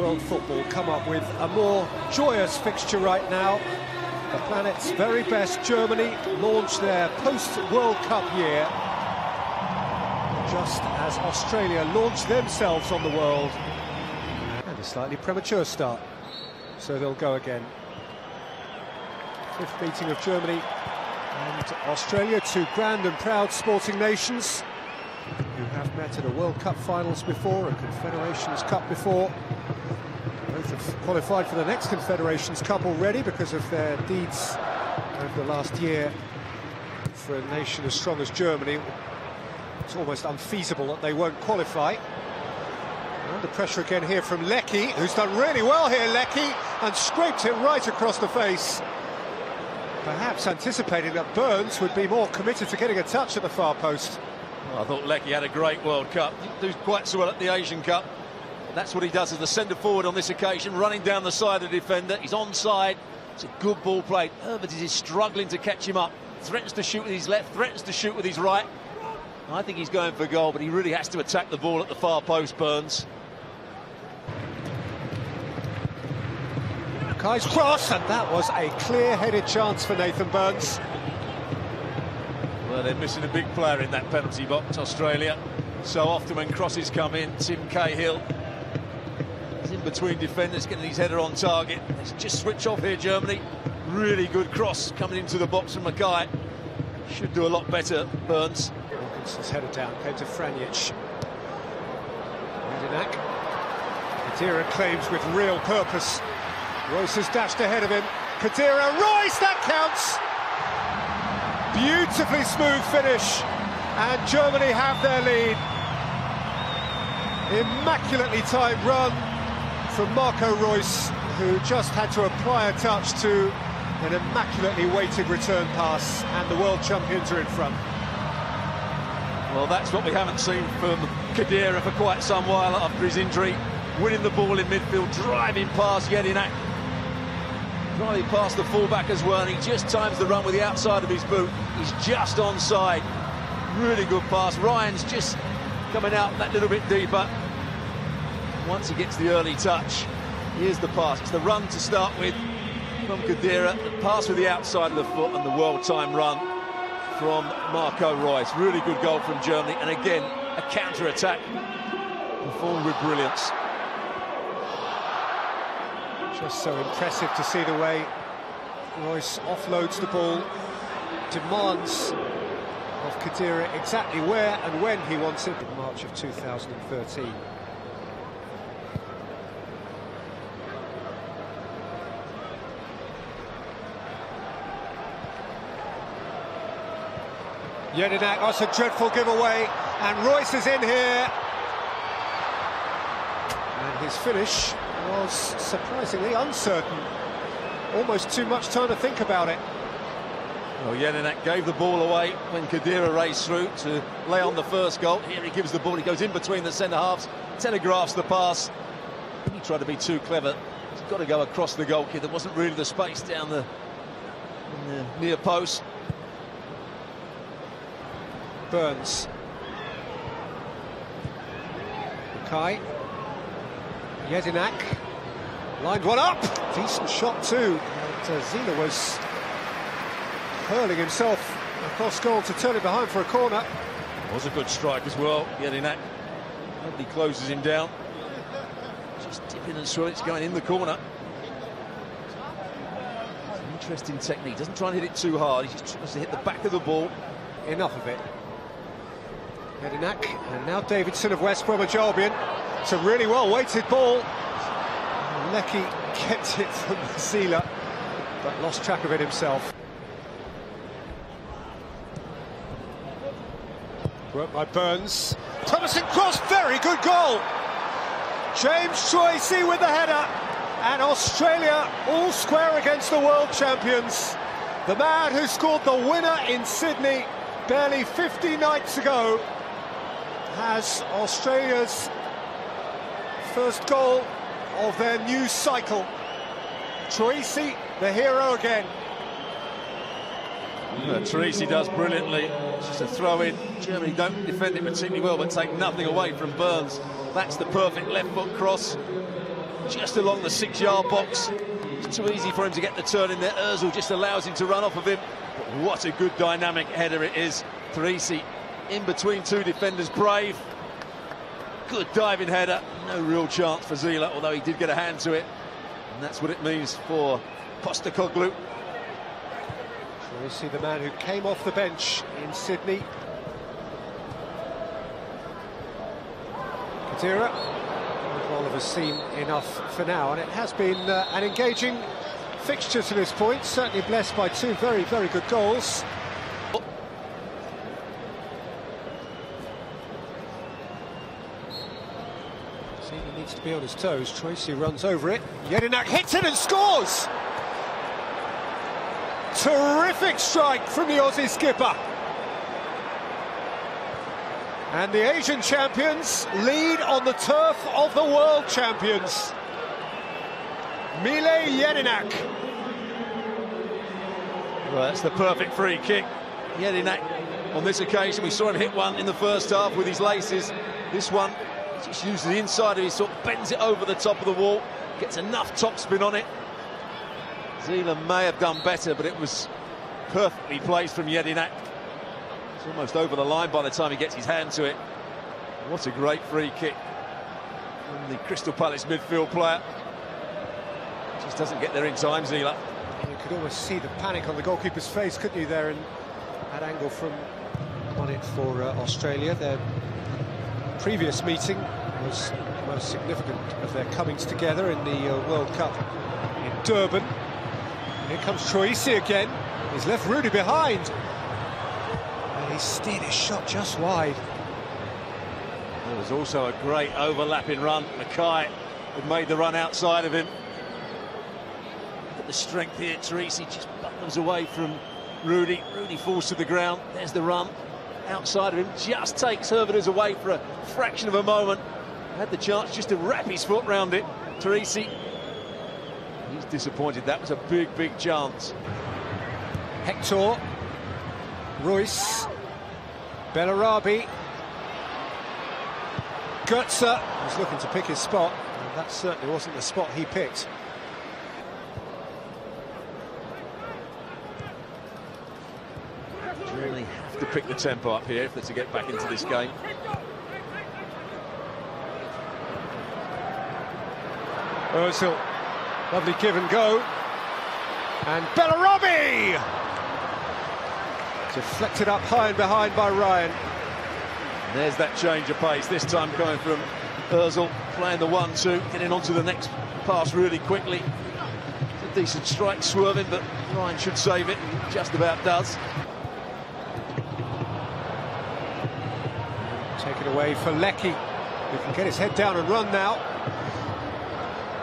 World football come up with a more joyous fixture right now. The planet's very best, Germany, launched their post-World Cup year just as Australia launched themselves on the world. And a slightly premature start, so they'll go again. Fifth meeting of Germany and Australia, two grand and proud sporting nations who have met at a World Cup finals before, a Confederations Cup before. Both have qualified for the next Confederations Cup already because of their deeds over the last year. For a nation as strong as Germany, it's almost unfeasible that they won't qualify. Under pressure again here from Leckie, who's done really well here, Leckie, and scraped it right across the face. Perhaps anticipating that Burns would be more committed to getting a touch at the far post. Well, I thought Leckie had a great World Cup. Didn't do quite so well at the Asian Cup. That's what he does as the centre-forward on this occasion, running down the side of the defender. He's onside. It's a good ball played. Herbert is struggling to catch him up. Threatens to shoot with his left, threatens to shoot with his right. I think he's going for goal, but he really has to attack the ball at the far post, Burns. Kai's cross, and that was a clear-headed chance for Nathan Burns. Well, they're missing a big player in that penalty box, Australia. So often when crosses come in, Tim Cahill is in between defenders, getting his header on target. Let's just switch off here, Germany. Really good cross coming into the box from Mackay. Should do a lot better, Burns. Wilkinson's header down, came to Franjic. Jedinak. Kadira claims with real purpose. Reus has dashed ahead of him. Kadira, Reus, that counts! Beautifully smooth finish, and Germany have their lead. Immaculately timed run from Marco Reus, who just had to apply a touch to an immaculately weighted return pass, and the world champions are in front. Well, that's what we haven't seen from Kadira for quite some while after his injury. Winning the ball in midfield, driving past Jedinak. Driving past the fullback as well, and he just times the run with the outside of his boot. He's just onside. Really good pass. Ryan's just coming out that little bit deeper. Once he gets the early touch, here's the pass. It's the run to start with from Kadira, the pass with the outside of the foot, and the world-time run from Marco Reus. Really good goal from Germany, and again, a counter-attack performed with brilliance. Just so impressive to see the way Reus offloads the ball, demands of Kadira exactly where and when he wants it. In March of 2013. Jedinak, that's a dreadful giveaway, and Reus is in here. And his finish was surprisingly uncertain. Almost too much time to think about it. Well, Jedinak gave the ball away when Kadira raced through to lay on the first goal. Here he gives the ball, he goes in between the centre-halves, telegraphs the pass. He tried to be too clever. He's got to go across the goalkeeper. There wasn't really the space down the near post. Burns. Mackay. Jedinak. Lined one up. Decent shot too. And Zila was hurling himself across goal to turn it behind for a corner. Was a good strike as well, Jedinak. Nobody closes him down. Just dipping and swirling, it's going in the corner. It's an interesting technique. Doesn't try and hit it too hard. He just tries to hit the back of the ball. Enough of it. Jedinak, and now Davidson of West Bromwich Albion. It's a really well-weighted ball. Leckie kept it from Zila, but lost track of it himself. Worked by Burns. Thomason cross, very good goal. James Troisi with the header, and Australia all square against the world champions. The man who scored the winner in Sydney barely 50 nights ago has Australia's first goal of their new cycle. Troisi, the hero again. Troisi does brilliantly. It's just a throw-in. Germany don't defend it particularly well, but take nothing away from Burns. That's the perfect left-foot cross. just along the 6-yard box. It's too easy for him to get the turn in there. Ozil just allows him to run off of him. But what a good dynamic header it is. Troisi in between two defenders, brave. Good diving header. No real chance for Zila, although he did get a hand to it. And that's what it means for Postecoglou. Troisi, the man who came off the bench in Sydney. Kadira. All of us seen enough for now, and it has been an engaging fixture to this point, certainly blessed by two very, very good goals. He needs to be on his toes. Troisi runs over it. Jedinak hits it and scores! Terrific strike from the Aussie skipper. And the Asian champions lead on the turf of the world champions. Mile Jedinak. Well, that's the perfect free kick. Jedinak, on this occasion, we saw him hit one in the first half with his laces. This one, he just uses the inside of his foot, bends it over the top of the wall, gets enough topspin on it. Zila may have done better, but it was perfectly placed from Jedinak. It's almost over the line by the time he gets his hand to it. What a great free kick from the Crystal Palace midfield player. Just doesn't get there in time, Zila. You could almost see the panic on the goalkeeper's face, couldn't you, there, in that angle from on it for Australia. Their previous meeting was the most significant of their comings together in the World Cup in Durban. Here comes Troisi again. He's left Rudy behind. He steered his shot just wide. There was also a great overlapping run. Mackay had made the run outside of him. Look at the strength here. Troisi just buttons away from Rudy. Rudy falls to the ground. There's the run outside of him. Just takes Herveders away for a fraction of a moment. Had the chance just to wrap his foot round it. Troisi, he's disappointed. That was a big, big chance. Hector. Reus. Bellarabi. Götze was looking to pick his spot, and that certainly wasn't the spot he picked. Really have to pick the tempo up here if they're to get back into this game. Ozil, lovely give and go, and Bellarabi! Deflected up high and behind by Ryan. And there's that change of pace, this time coming from Ozil, playing the 1-2, getting onto the next pass really quickly. It's a decent strike, swerving, but Ryan should save it, just about does. Taken away for Leckie, who can get his head down and run now.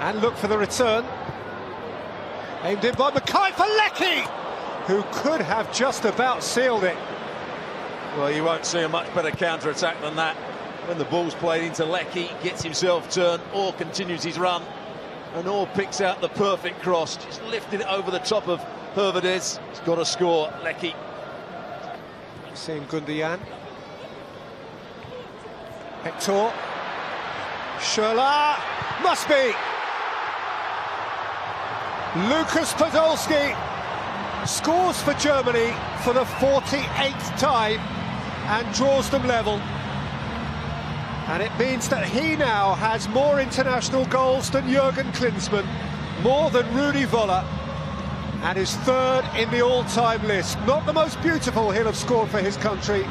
And look for the return. Aimed in by Mackay for Leckie, who could have just about sealed it. Well, you won't see a much better counter-attack than that. When the ball's played into Leckie, gets himself turned, or continues his run, and or picks out the perfect cross, just lifted it over the top of Herveders. He's got to score, Leckie. Seeing Gundogan. Hector. Schürrle. Must be. Lukas Podolski scores for Germany for the 48th time and draws them level. And it means that he now has more international goals than Jürgen Klinsmann, more than Rudi Völler, and is third in the all-time list. Not the most beautiful he'll have scored for his country,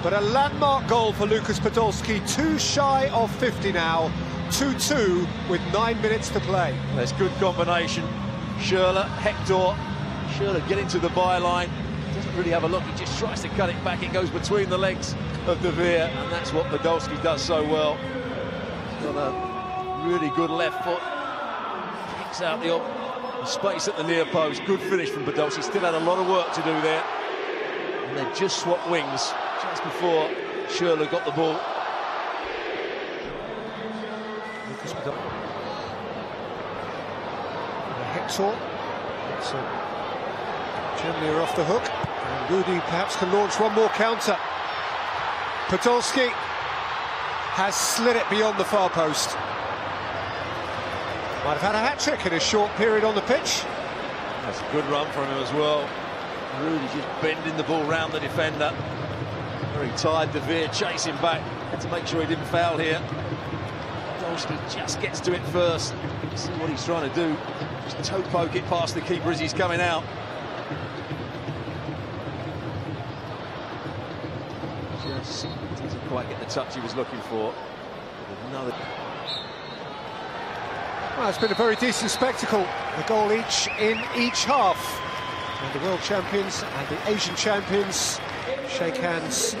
but a landmark goal for Lukas Podolski, too shy of 50 now, 2-2 with 9 minutes to play. That's good combination. Schürrle, Hector. Schürrle getting to the byline, doesn't really have a look, he just tries to cut it back, it goes between the legs of De Veer, and that's what Podolski does so well. He's got a really good left foot, picks out the space at the near post. Good finish from Podolski, still had a lot of work to do there. And they just swapped wings just before Schürrle got the ball. Lucas Podolski. Hector. Germany are off the hook, and Rudy perhaps can launch one more counter. Podolski has slid it beyond the far post. Might have had a hat-trick in a short period on the pitch. That's a good run from him as well. Really just bending the ball round the defender. Very tired, De Veer chasing back. Had to make sure he didn't foul here. Podolski just gets to it first. See what he's trying to do. Just toe poke it past the keeper as he's coming out. Just doesn't quite get the touch he was looking for. Another. Well, it's been a very decent spectacle. A goal each in each half. And the world champions and the Asian champions shake hands